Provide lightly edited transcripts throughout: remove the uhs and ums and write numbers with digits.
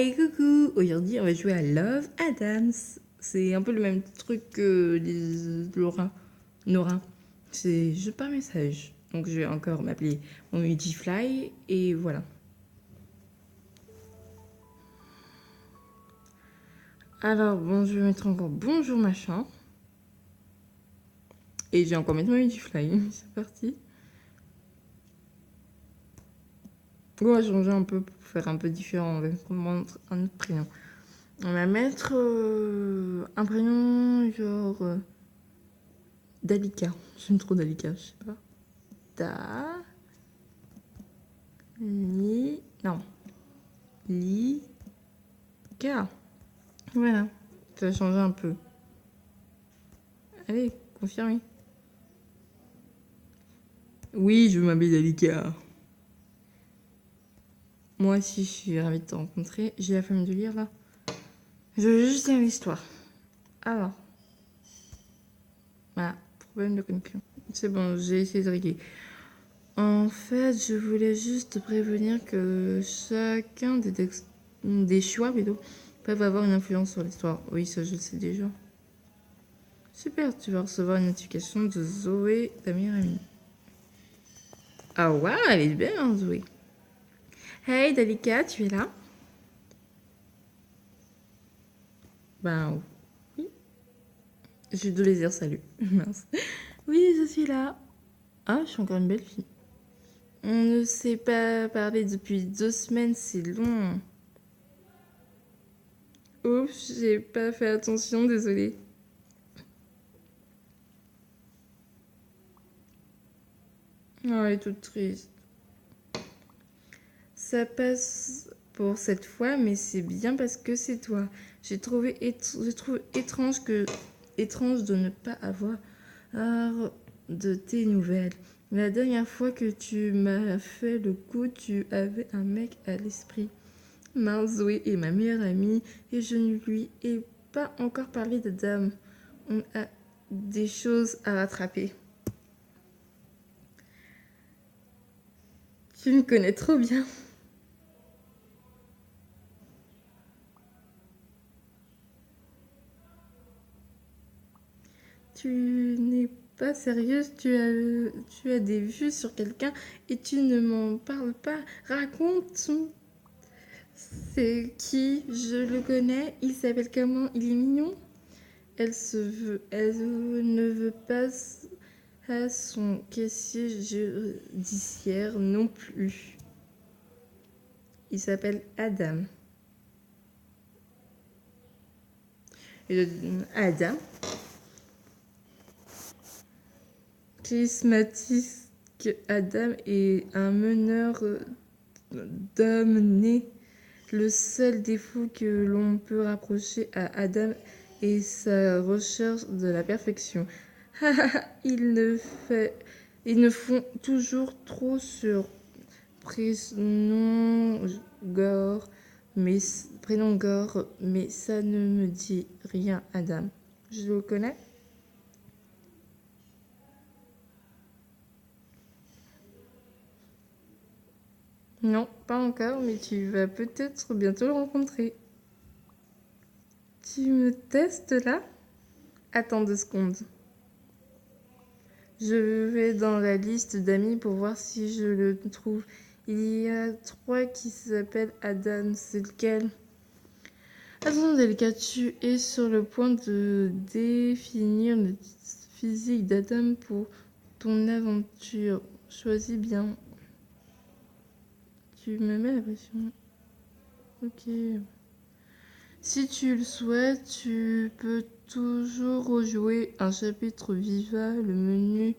Hey, coucou! Aujourd'hui, on va jouer à Love Adams. C'est un peu le même truc que les Nora. C'est juste par message. Donc, je vais encore m'appeler mon Fly et voilà. Alors, bon, je vais mettre encore bonjour machin. Et je vais encore mettre mon Fly. C'est parti. On va changer un peu pour faire un peu différent. On va prendre un autre prénom. On va mettre un prénom genre Dalika. J'aime trop Dalika, je sais pas. Non. Lika. Voilà. Ça va changer un peu. Allez, confirmez. Oui, je m'appelle Dalika. Moi aussi, je suis ravie de te rencontrer. J'ai la flemme de lire là. Je veux juste lire l'histoire. Alors. Voilà. Problème de connexion. C'est bon, j'ai essayé de régler. En fait, je voulais juste te prévenir que chacun des choix plutôt peuvent avoir une influence sur l'histoire. Oui, ça je le sais déjà. Super, tu vas recevoir une notification de Zoé, ta meilleure amie. Ah ouais, elle est belle, hein, Zoé. Hey, Dalika, tu es là? Ben oui. Je devais dire salut. Mince. Oui, je suis là. Ah, je suis encore une belle fille. On ne s'est pas parlé depuis 2 semaines, c'est long. Ouf, j'ai pas fait attention, désolée. Oh, elle est toute triste. Ça passe pour cette fois, mais c'est bien parce que c'est toi. Je trouve étrange de ne pas avoir de tes nouvelles. La dernière fois que tu m'as fait le coup, tu avais un mec à l'esprit. Mince, Zoé est ma meilleure amie et je ne lui ai pas encore parlé de dame. On a des choses à rattraper. Tu me connais trop bien. Tu n'es pas sérieuse, tu as des vues sur quelqu'un et tu ne m'en parles pas. Raconte. C'est qui? Je le connais. Il s'appelle comment? Il est mignon. Elle ne veut pas à son caissier judiciaire non plus. Il s'appelle Adam. Adam. Charismatique Adam est un meneur d'hommes nés. Le seul défaut que l'on peut rapprocher à Adam est sa recherche de la perfection. Ils ne font toujours trop sur prénom Gore, mais ça ne me dit rien, Adam. Je le connais? Non, pas encore, mais tu vas peut-être bientôt le rencontrer. Tu me testes là? Attends 2 secondes. Je vais dans la liste d'amis pour voir si je le trouve. Il y a 3 qui s'appellent Adam. C'est lequel? Attends, Delika, tu es sur le point de définir le physique d'Adam pour ton aventure. Choisis bien. Tu me mets la pression. Ok. Si tu le souhaites, tu peux toujours rejouer un chapitre Viva, le menu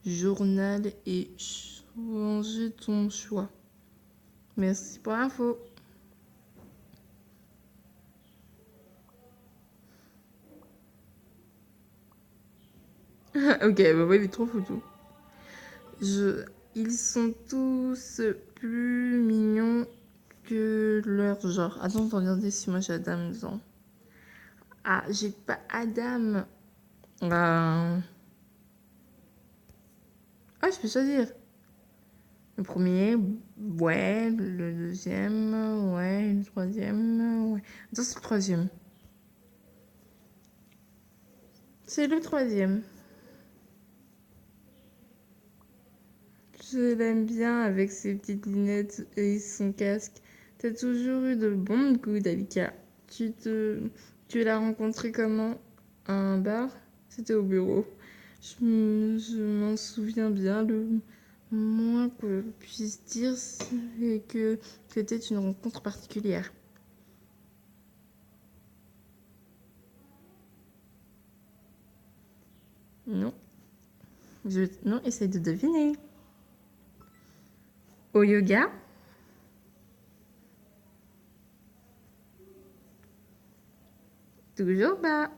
journal et changer ton choix. Merci pour l'info. Ok, bah ouais, il est trop foutu. Ils sont tous plus mignons que leur genre. Attends, on va regarder si moi j'ai Adam dedans. Ah, j'ai pas Adam. Ah, je peux choisir. Le premier, ouais. Le deuxième, ouais. Le troisième, Ouais. Attends, c'est le troisième. C'est le troisième. Je l'aime bien avec ses petites lunettes et son casque. T'as toujours eu de bons goûts, Dalika. Tu l'as rencontré comment? À un bar? C'était au bureau. Je m'en souviens bien. Le moins que je puisse dire, c'est que c'était une rencontre particulière. Non. Non, essaye de deviner. Au yoga? Toujours pas.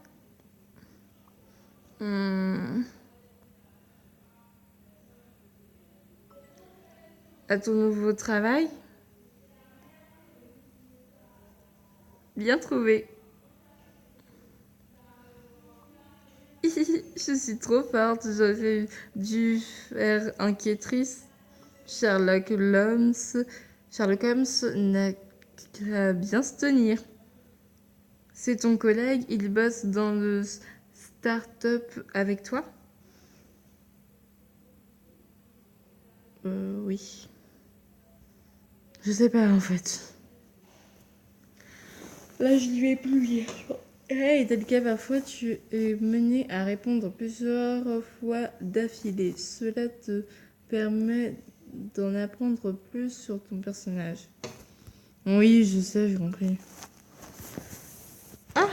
Hmm. À ton nouveau travail? Bien trouvé. Je suis trop forte, j'aurais dû faire enquêtrice. Sherlock Holmes, Sherlock Holmes n'a qu'à bien se tenir. C'est ton collègue, il bosse dans le start-up avec toi? Oui. Je sais pas en fait. Là, je n'y vais plus hier. Hey, tel cas, parfois tu es mené à répondre plusieurs fois d'affilée. Cela te permet d'en apprendre plus sur ton personnage. Oui, je sais, j'ai compris. Ah,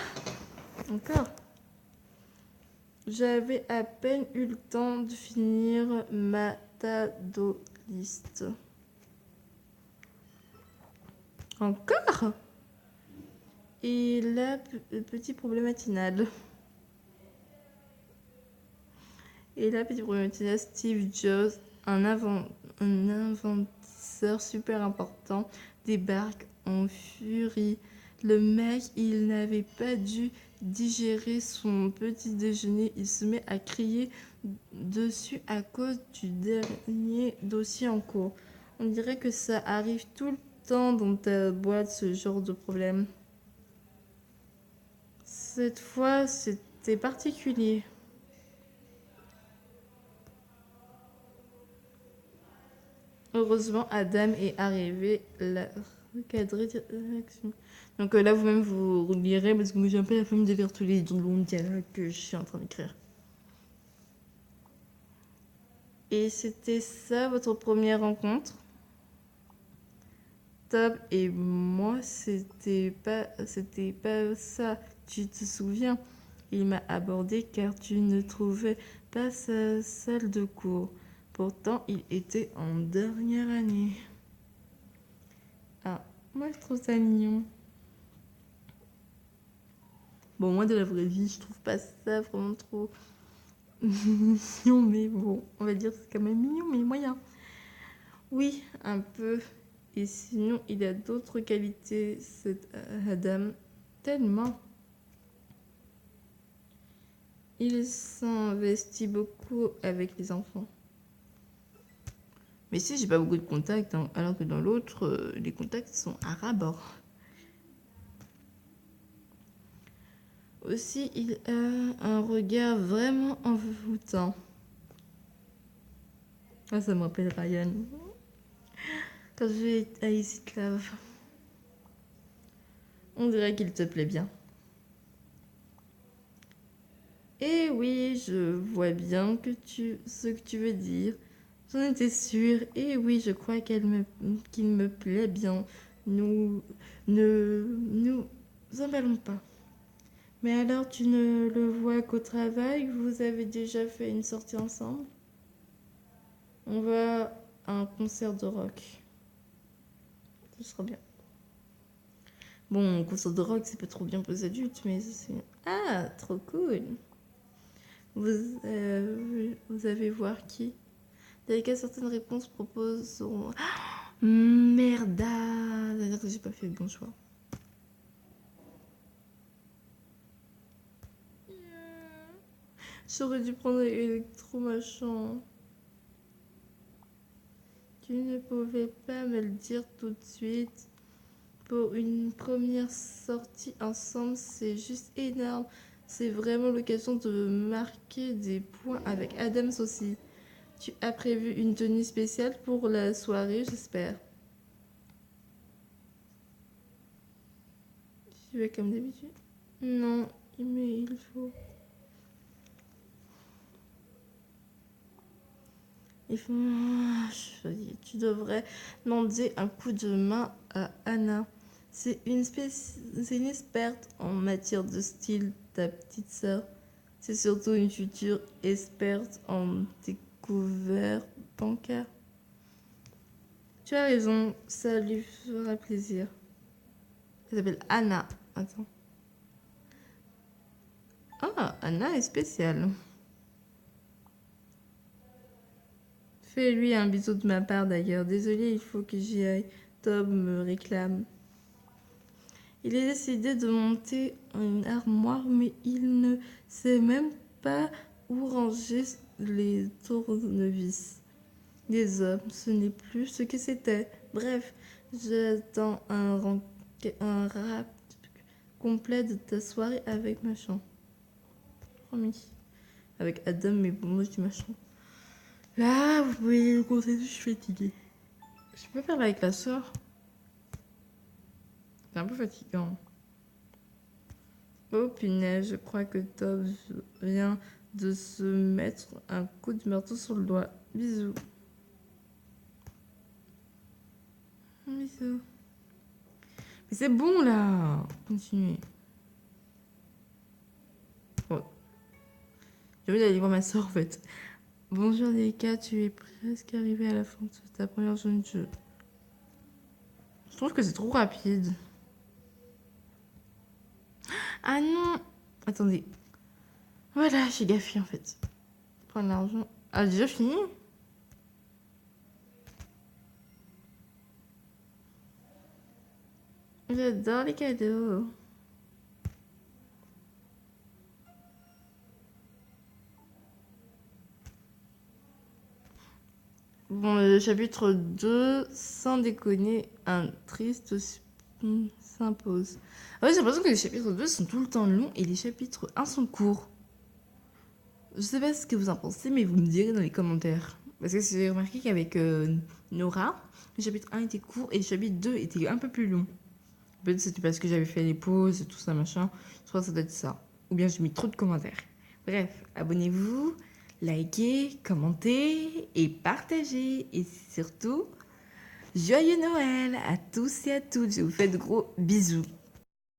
encore. J'avais à peine eu le temps de finir ma to-do list. Encore? Et là, petit problème matinal. Et là, petit problème matinal, Steve Jobs, un investisseur super important, débarque en furie. Le mec, il n'avait pas dû digérer son petit déjeuner. Il se met à crier dessus à cause du dernier dossier en cours. On dirait que ça arrive tout le temps dans ta boîte, ce genre de problème. Cette fois, c'était particulier. Heureusement, Adam est arrivé. La recadré direction. Donc là, vous-même, vous lirez parce que moi, j'ai un peu la flemme de lire tous les longs dialogues que je suis en train d'écrire. Et c'était ça, votre première rencontre? Top. Et moi, c'était pas ça. Tu te souviens? Il m'a abordé car tu ne trouvais pas sa salle de cours. Pourtant, il était en dernière année. Ah, moi, je trouve ça mignon. Bon, moi, de la vraie vie, je trouve pas ça vraiment trop mignon, mais bon, on va dire que c'est quand même mignon, mais moyen. Oui, un peu. Et sinon, il a d'autres qualités, cette Adam. Tellement. Il s'investit beaucoup avec les enfants. Mais si, j'ai pas beaucoup de contacts, hein, alors que dans l'autre, les contacts sont à ras-bord. Aussi, il a un regard vraiment envoûtant. Ah, ça me rappelle Ryan. Quand je vais à Easy Club. On dirait qu'il te plaît bien. Eh oui, je vois bien ce que tu veux dire. J'en étais sûre. Eh oui, je crois qu'il me plaît bien. Nous ne nous emballons pas. Mais alors, tu ne le vois qu'au travail? Vous avez déjà fait une sortie ensemble? On va à un concert de rock. Ce sera bien. Bon, concert de rock, c'est pas trop bien pour les adultes, mais c'est... Ah, trop cool. Vous avez voir qui? Dans les cas, certaines réponses proposeront... Ah, merde! C'est-à-dire que j'ai pas fait le bon choix. J'aurais dû prendre électromachin. Tu ne pouvais pas me le dire tout de suite. Pour une première sortie ensemble, c'est juste énorme. C'est vraiment l'occasion de marquer des points avec Adams aussi. Tu as prévu une tenue spéciale pour la soirée, j'espère. Tu es comme d'habitude? Non, mais il faut. Il faut. Tu devrais demander un coup de main à Anna. C'est une experte en matière de style, ta petite sœur. C'est surtout une future experte en découvert bancaire. Tu as raison, ça lui fera plaisir. Elle s'appelle Anna. Attends. Ah, Anna est spéciale. Fais-lui un bisou de ma part d'ailleurs. Désolé, il faut que j'y aille. Tom me réclame. Il est décidé de monter une armoire, mais il ne sait même pas où ranger les tournevis. Les hommes, ce n'est plus ce que c'était. Bref, j'attends un rap complet de ta soirée avec machin. Promis. Avec Adam, mais bon, moi je dis machin. Là, vous pouvez le conseiller, je suis fatiguée. Je peux faire avec la soeur. C'est un peu fatigant. Oh punaise, je crois que Tom vient de se mettre un coup de marteau sur le doigt. Bisous. Bisous. Mais c'est bon là. Continuez. Bon. J'ai envie d'aller voir ma soeur en fait. Bonjour Léka, tu es presque arrivé à la fin de ta première journée de jeu. Je trouve que c'est trop rapide. Ah non. Attendez. Voilà, j'ai gaffé en fait. Prendre l'argent. Ah, déjà fini? J'adore les cadeaux. Bon, le chapitre 2, sans déconner, un triste s'impose. Ah ouais, j'ai l'impression que les chapitres 2 sont tout le temps longs et les chapitres 1 sont courts. Je sais pas ce que vous en pensez, mais vous me direz dans les commentaires. Parce que j'ai remarqué qu'avec Nora, le chapitre 1 était court et le chapitre 2 était un peu plus long. Peut-être c'était parce que j'avais fait les pauses et tout ça, machin. Je crois que ça doit être ça. Ou bien j'ai mis trop de commentaires. Bref, abonnez-vous, likez, commentez et partagez. Et surtout, joyeux Noël à tous et à toutes. Je vous fais de gros bisous.